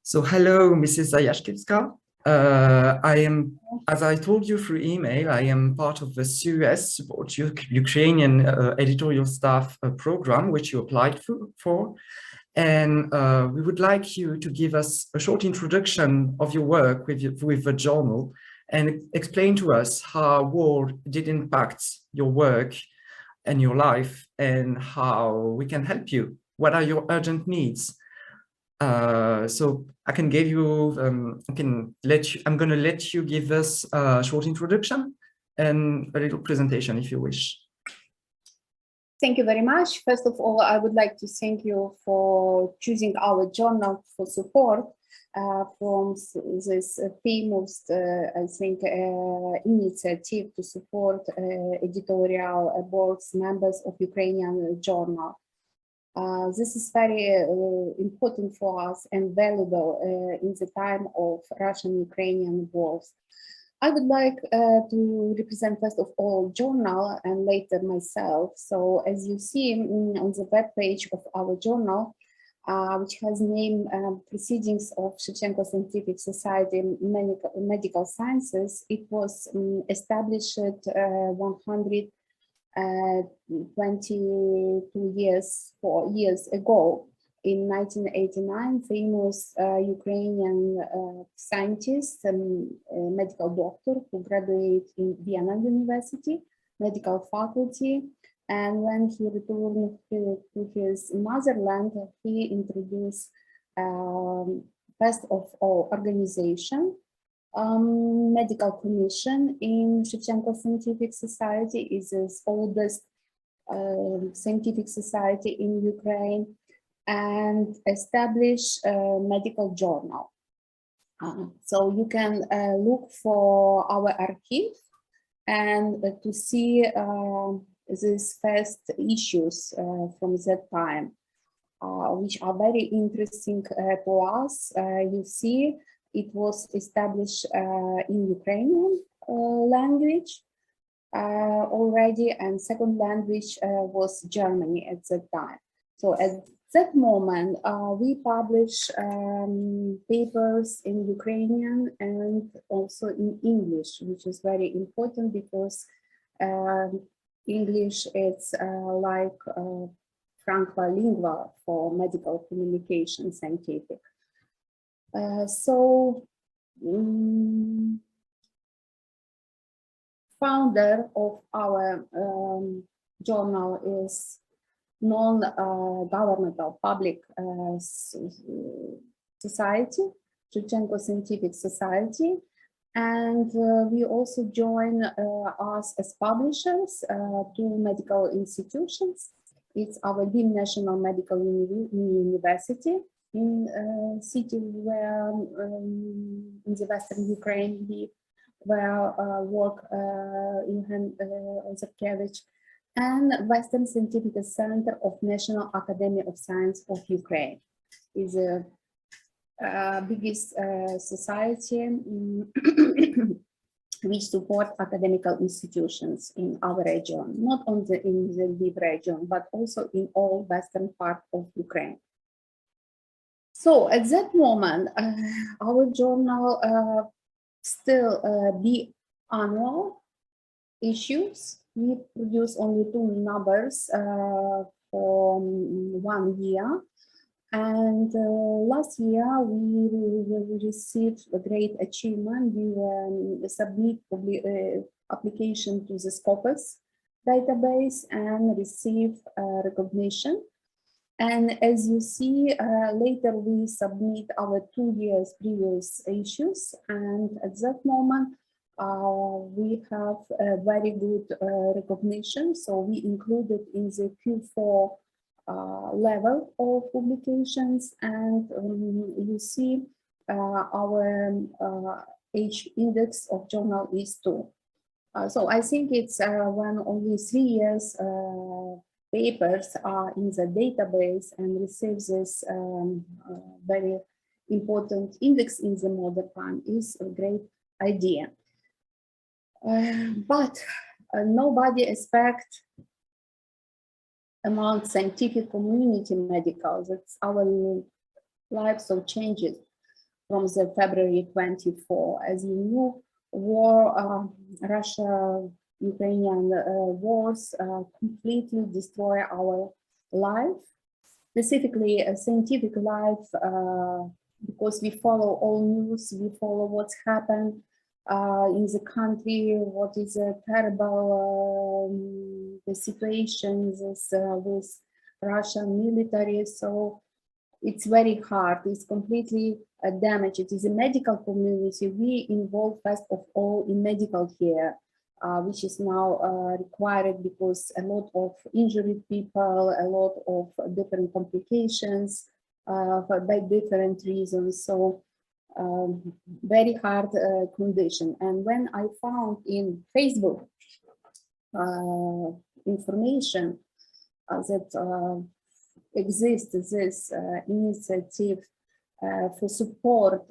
So hello, Mrs. Zayachkivska. I am, as I told you through email, I am part of the CUS Support Ukrainian editorial staff program, which you applied for. And we would like you to give us a short introduction of your work with the journal and explain to us how war did impact your work and your life and how we can help you. What are your urgent needs? So I can give you, I'm going to let you give us a short introduction and a little presentation if you wish. Thank you very much. First of all, I would like to thank you for choosing our journal for support from this famous, I think, initiative to support editorial boards members of Ukrainian journal. This is very important for us and valuable in the time of Russian-Ukrainian wars. I would like to represent first of all journal and later myself. So as you see on the web page of our journal, which has name Proceedings of Shevchenko Scientific Society in Medical Sciences, it was established 122 years ago. In 1989, famous Ukrainian scientist and medical doctor who graduated in Vienna University, medical faculty. And when he returned to his motherland, he introduced first of all organization, medical commission in Shevchenko Scientific Society. Is the oldest scientific society in Ukraine, and establish a medical journal. So you can look for our archive and to see these first issues from that time, which are very interesting for us. You see, it was established in Ukrainian language already, and second language was Germany at that time. So at that moment, we publish papers in Ukrainian and also in English, which is very important because English is like franca lingua for medical communication scientific. Founder of our journal is non-governmental public society, Shevchenko Scientific Society, and we also join us as publishers to medical institutions. It's our deemed national medical university in city where in the Western Ukraine we work in Zayachkivska, and Western Scientific Center of National Academy of Science of Ukraine is the biggest society which support academical institutions in our region, not only in the Lviv region, but also in all western part of Ukraine. So at that moment, our journal still be annual issues. We produce only 2 numbers for 1 year. And last year, we received a great achievement. We submit application to the Scopus database and receive recognition. And as you see, later we submit our 2 years previous issues. And at that moment, we have a very good recognition. So we included in the Q4 level of publications, and you see our H index of journal is 2. So I think it's when only 3 years papers are in the database and receive this very important index in the modern time is a great idea. But nobody expects among scientific community medical, that's our life so changes. from the February 24. As you know, war, Russia-Ukrainian wars completely destroy our life, specifically a scientific life, because we follow all news, we follow what's happened in the country, what is a terrible the situations with Russian military. So it's very hard, it's completely damaged. It is a medical community. We involve first of all in medical care, which is now required because a lot of injured people, a lot of different complications by different reasons. So very hard condition. And when I found in Facebook information that exists this initiative for support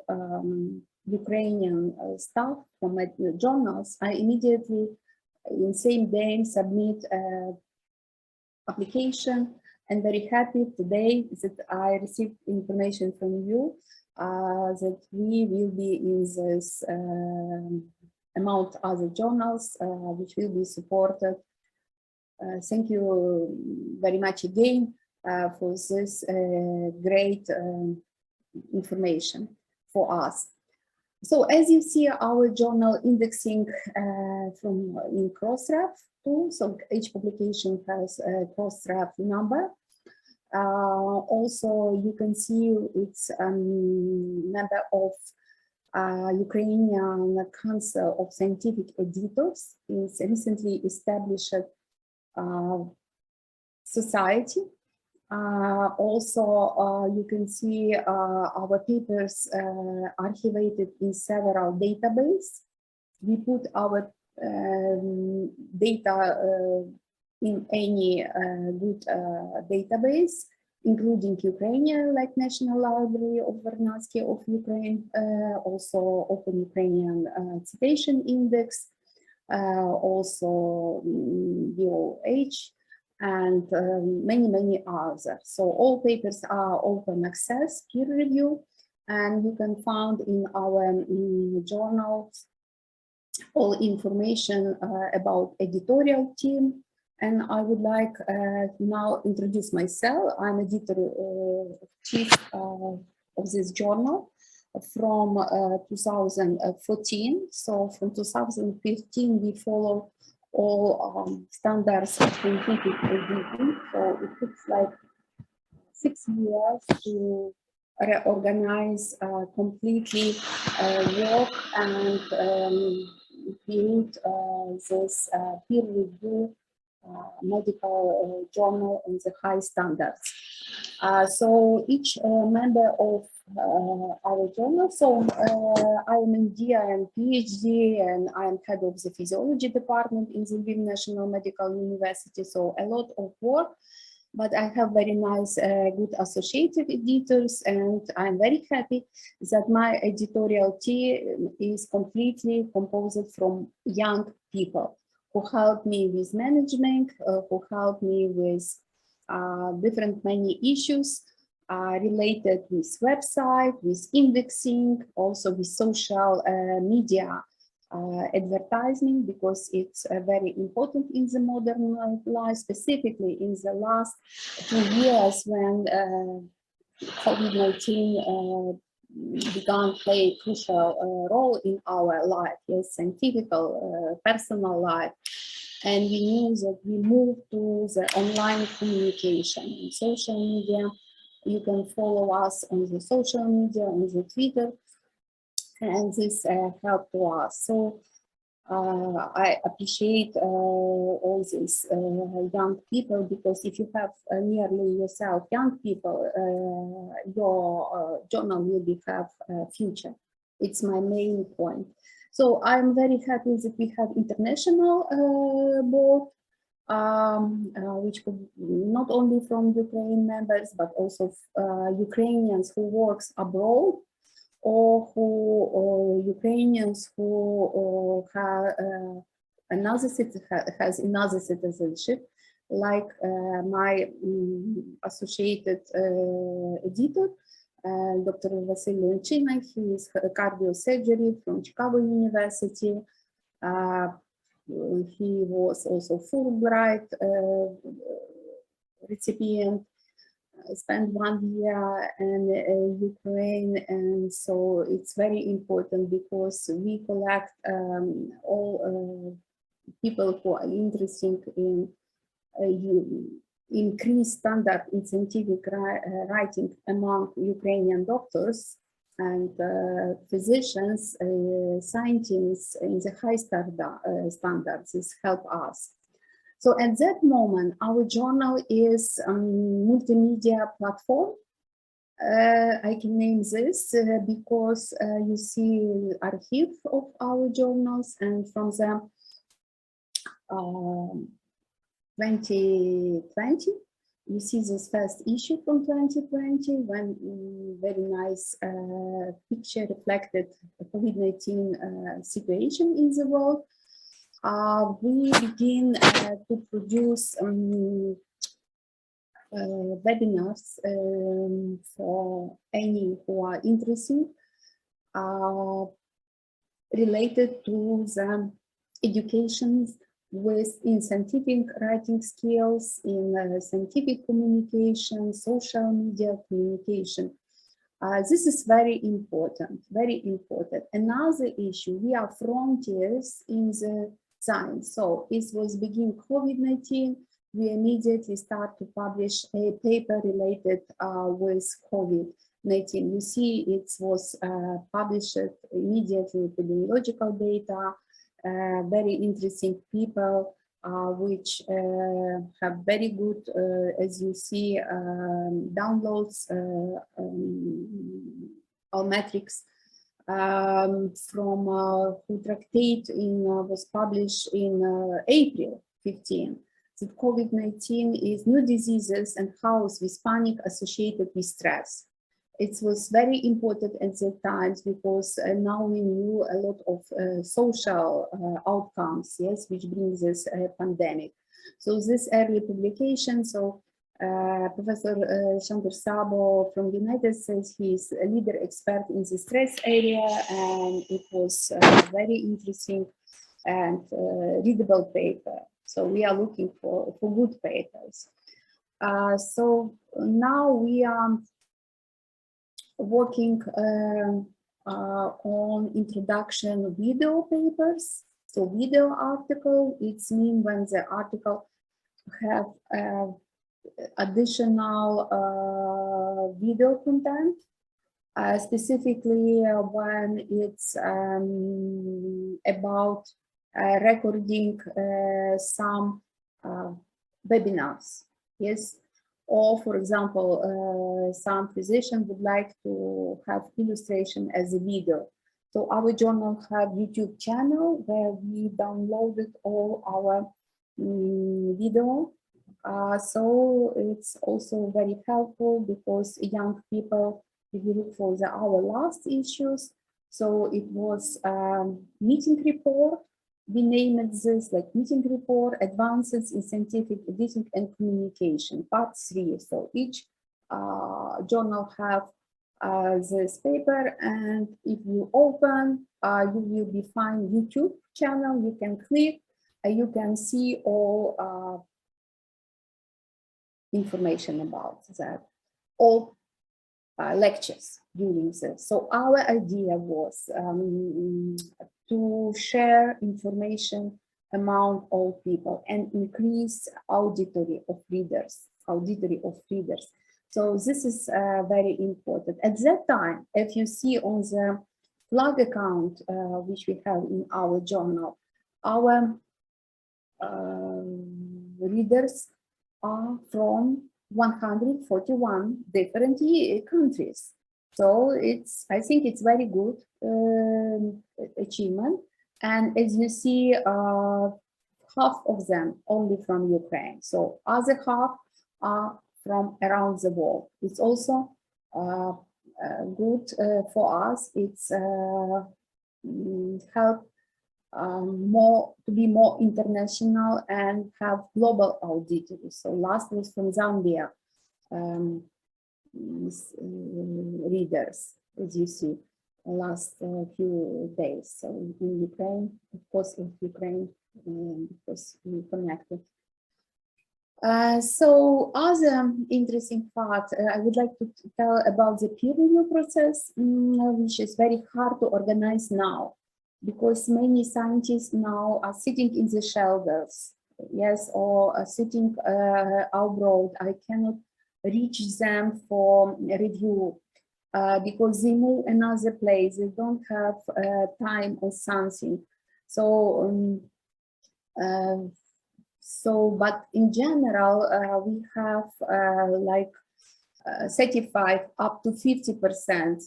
Ukrainian staff from journals, I immediately in same day submit application, and very happy today that I received information from you that we will be in this amount other journals which will be supported. Thank you very much again for this great information for us. So as you see, our journal indexing from in Crossref too. So each publication has a Crossref number. Also, you can see it's member of Ukrainian Council of Scientific Editors. It's a recently established society. Also, you can see our papers archivated in several databases. We put our data in any good database, including Ukrainian, like National Library of Vernadsky of Ukraine, also Open Ukrainian Citation Index, also DOH, and many others. So all papers are open access, peer review, and you can find in our journals all information about editorial team. And I would like now introduce myself. I'm editor-chief of this journal from 2014. So from 2015, we follow all standards of scientific editing. So it took like 6 years to reorganize completely work and create this peer review medical journal on the high standards. So each member of our journal, so I am in MD and PhD, and I am head of the physiology department in the Lviv National Medical University, so a lot of work, but I have very nice, good associated editors, and I'm very happy that my editorial team is completely composed from young people who help me with management, who help me with different many issues related with website, with indexing, also with social media advertising, because it's very important in the modern life, specifically in the last 2 years when COVID-19 began to play a crucial role in our life, yes, scientific, personal life. And we knew that we moved to the online communication and social media. You can follow us on the social media, on the Twitter, and this helped to us. So I appreciate all these young people, because if you have nearly yourself young people, your journal will have a future. It's my main point. So I'm very happy that we have international board, which could not only from Ukraine members, but also Ukrainians who works abroad, or Ukrainians who have has another citizenship, like my associated editor, Dr. Vasily Lenchina. He is a cardiosurgery from Chicago University. He was also Fulbright recipient. Spent 1 year in Ukraine, and so it's very important because we collect all people who are interested in increased standard in scientific writing among Ukrainian doctors and physicians, scientists in the high standards. This help us. So at that moment, our journal is a multimedia platform. I can name this because you see the archive of our journals, and from the 2020, you see this first issue from 2020 when very nice picture reflected the COVID-19 situation in the world. We begin to produce webinars for any who are interested related to the education in scientific writing skills, in scientific communication, social media communication. This is very important, very important. Another issue, we are frontiers in the science. So it was begin COVID-19, we immediately start to publish a paper related with COVID-19. You see, it was published immediately, epidemiological data, very interesting people, which have very good, as you see, downloads, all metrics from who tractate was published in April 15. That COVID-19 is new diseases and how is panic associated with stress. It was very important at that time because now we knew a lot of social outcomes, yes, which brings this pandemic. So this early publication, so Professor Shankar Sabo from United States, he is a leader expert in the stress area, and it was very interesting and readable paper. So we are looking for good papers. So now we are working on introduction video papers. So video article, it's mean when the article have additional video content, specifically when it's about recording some webinars, yes. Or, for example, some physician would like to have illustration as a video. So our journal have YouTube channel where we downloaded all our video. So it's also very helpful because young people, if you look for our last issues, so it was meeting report. We named this like meeting report, advances in scientific editing and communication, part 3. So each journal have this paper, and if you open, you will be find YouTube channel. You can click, you can see all information about that, all lectures during this. So our idea was to share information among all people and increase auditory of readers. So this is very important. At that time, if you see on the flag account, which we have in our journal, our readers are from 141 different countries. So I think it's very good achievement. And as you see, half of them only from Ukraine. So other half are from around the world. It's also good for us. It's help to be more international and have global auditory. So last was from Zambia. readers, as you see, the last few days. So in Ukraine, of course, in Ukraine, because we connected. So other interesting fact, I would like to tell about the peer review process, which is very hard to organize now, because many scientists now are sitting in the shelters, yes, or are sitting abroad. I cannot reach them for review because they move another place. They don't have time or something. But in general, we have like 35 up to 50%.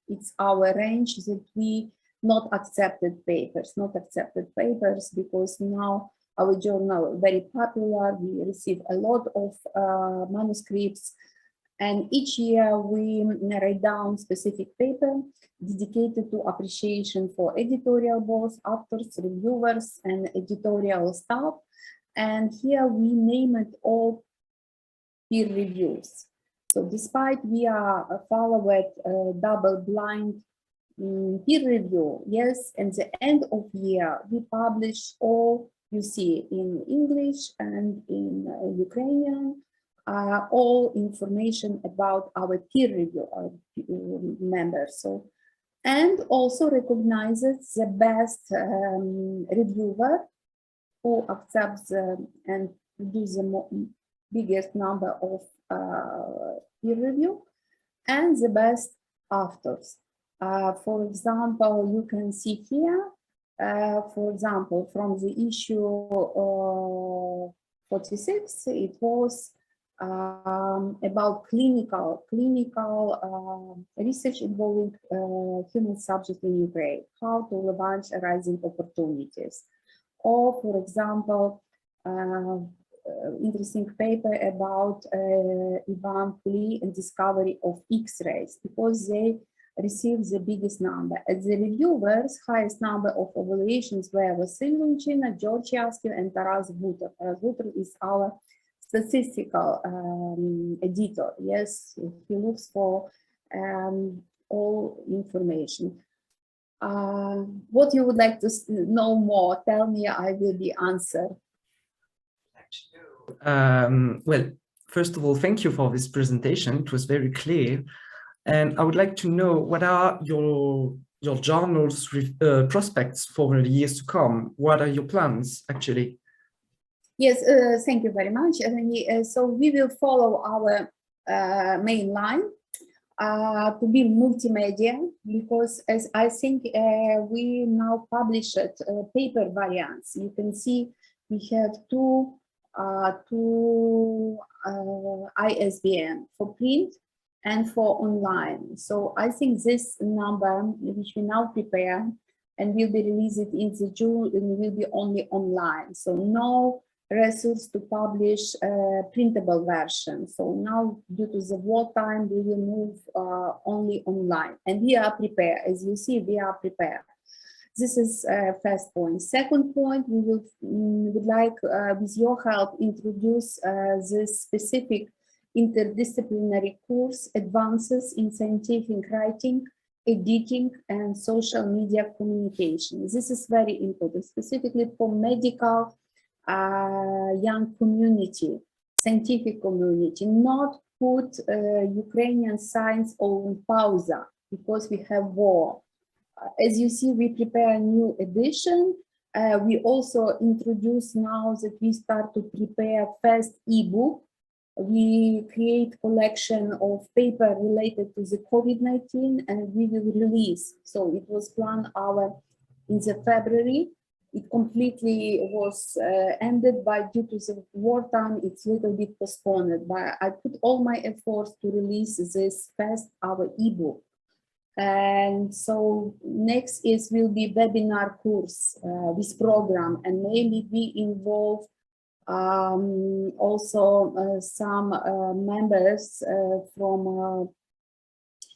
It's our range that we not accepted papers because now our journal very popular. We receive a lot of manuscripts, and each year we write down specific paper dedicated to appreciation for editorial boards, authors, reviewers, and editorial staff. And here we name it all peer reviews. So despite we are followed double-blind peer review, yes, and the end of year we publish all you see in English and in Ukrainian, all information about our peer review members. So, and also recognizes the best reviewer who accepts and produce the biggest number of peer review, and the best authors. For example, you can see here, for example, from the issue 46, it was about clinical research involving human subjects in Ukraine, how to launch rising opportunities. Or, for example, interesting paper about Ivan Kuli and discovery of X-rays, because they received the biggest number. As the reviewers, highest number of evaluations were Vasil Lunchina, George Yaskiv, and Taras Buter. Taras Buter is our statistical editor. Yes, he looks for all information. What you would like to know more? Tell me, I will be answered. Well, first of all, thank you for this presentation. It was very clear. And I would like to know, what are your journal's prospects for the years to come? What are your plans, actually? Yes, thank you very much. So we will follow our main line to be multimedia, because as I think we now publish it paper variants. You can see we have two ISBN for print and for online. So I think this number, which we now prepare and will be released in the June, will be only online. So no resource to publish printable version. So now, due to the wartime, we will move only online, and we are prepared. As you see, we are prepared. This is first point. Second point, we would like, with your help, introduce this specific interdisciplinary course, Advances in Scientific Writing, Editing, and Social Media Communication. This is very important, specifically for medical young community, scientific community, not put Ukrainian science on pause because we have war. As you see, we prepare a new edition. We also introduce now that we start to prepare first ebook. We create collection of paper related to the COVID-19, and we will release. So it was planned in the February. It completely was ended, but due to the wartime, it's a little bit postponed. But I put all my efforts to release this first, our ebook. And so next will be webinar course, this program, and maybe we involve also some members from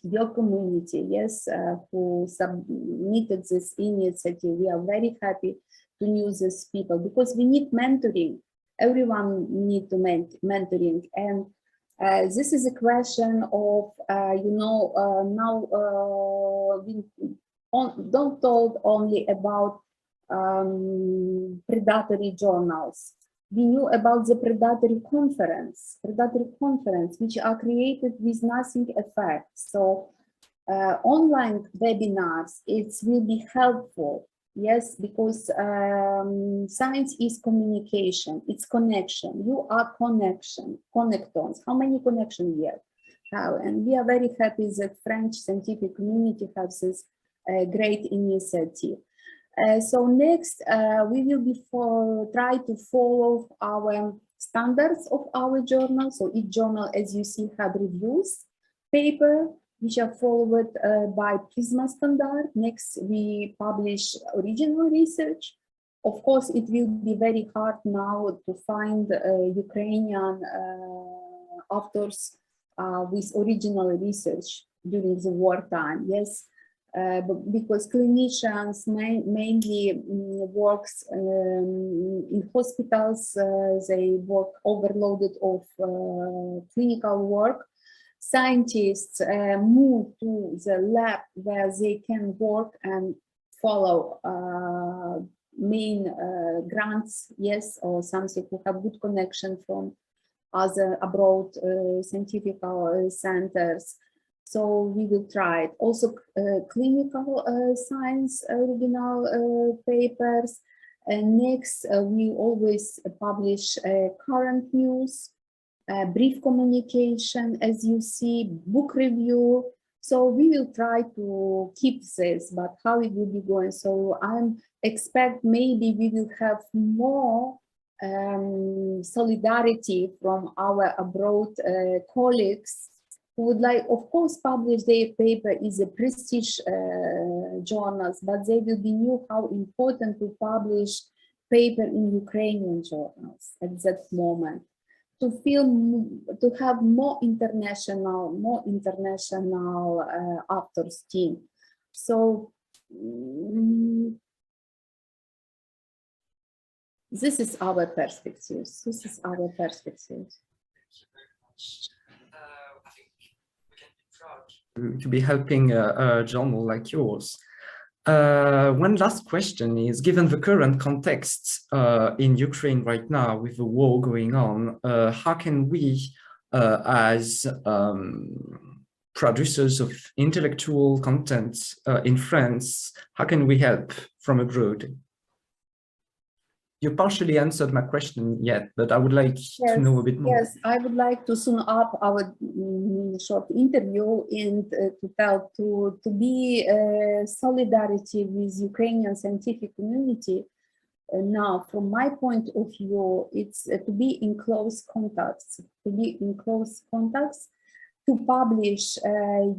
your community, yes, who submitted this initiative. We are very happy to use these people because we need mentoring. Everyone needs to mentoring, and This is a question of, now we don't talk only about predatory journals. We knew about the predatory conference, which are created with nothing effect. So online webinars, it will be helpful. Yes, because science is communication, it's connection. You are connectons. How many connections we have? And we are very happy that French scientific community has this great initiative. So next, we will try to follow our standards of our journal. So each journal, as you see, have reviews, paper, which are followed by PRISMA standard. Next, we publish original research. Of course, it will be very hard now to find Ukrainian authors with original research during the wartime. Yes, because clinicians mainly works in hospitals. They work overloaded of clinical work. Scientists move to the lab where they can work and follow main grants, yes, or something who have good connection from other abroad scientific centers. So we will try it. Also clinical science original papers. And next, we always publish current news, brief communication, as you see, book review. So we will try to keep this, but how it will be going. So I expect maybe we will have more solidarity from our abroad colleagues who would like, of course, publish their paper is a prestige journals, but they will be new how important to publish paper in Ukrainian journals at that moment. To have more international authors team. So this is our perspective. This is our perspective. I think we can be proud to be helping a journal like yours. One last question is, given the current context in Ukraine right now with the war going on, how can we, as producers of intellectual content in France, how can we help from abroad? You partially answered my question yet, but I would like to know a bit more. Yes, I would like to sum up our short interview and to be solidarity with Ukrainian scientific community. Now, from my point of view, it's to be in close contacts, to publish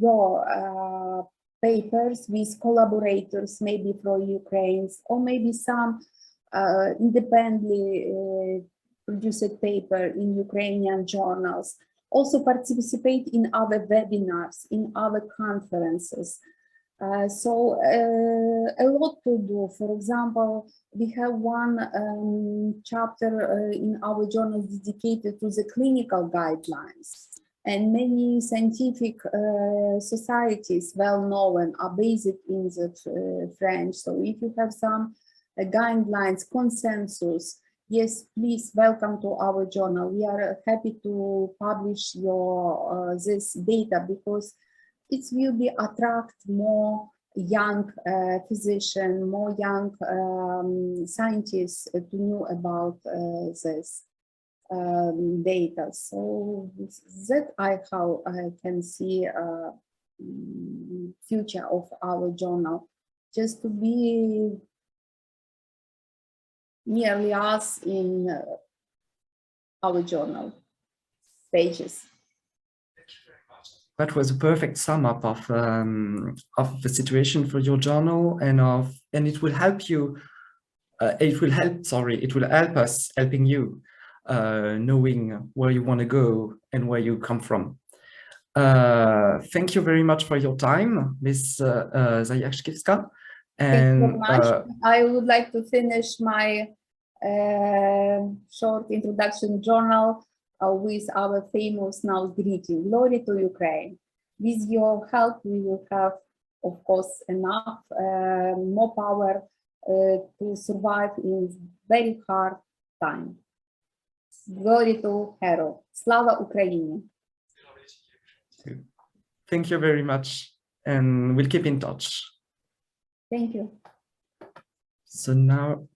your papers with collaborators, maybe from Ukraine, or maybe some independently produced paper in Ukrainian journals. Also participate in other webinars, in other conferences. So a lot to do. For example, we have one chapter in our journal dedicated to the clinical guidelines. And many scientific societies, well known, are based in the French. So if you have some guidelines, consensus, yes, please welcome to our journal. We are happy to publish your this data because it will be attract more young physicians, more young scientists to know about this data. So that how I can see future of our journal, just to be nearly us in our journal pages. Thank you very much. That was a perfect sum up of the situation for your journal, and it will help you. It will help us helping you knowing where you want to go and where you come from. Thank you very much for your time, Ms. Zayachkivska. And thank you very much. I would like to finish my short introduction journal with our famous now greeting, "Glory to Ukraine." With your help, we will have, of course, enough, more power to survive in very hard time. Glory to hero. Slava Ukraini. Thank you very much, and we'll keep in touch. Thank you. So now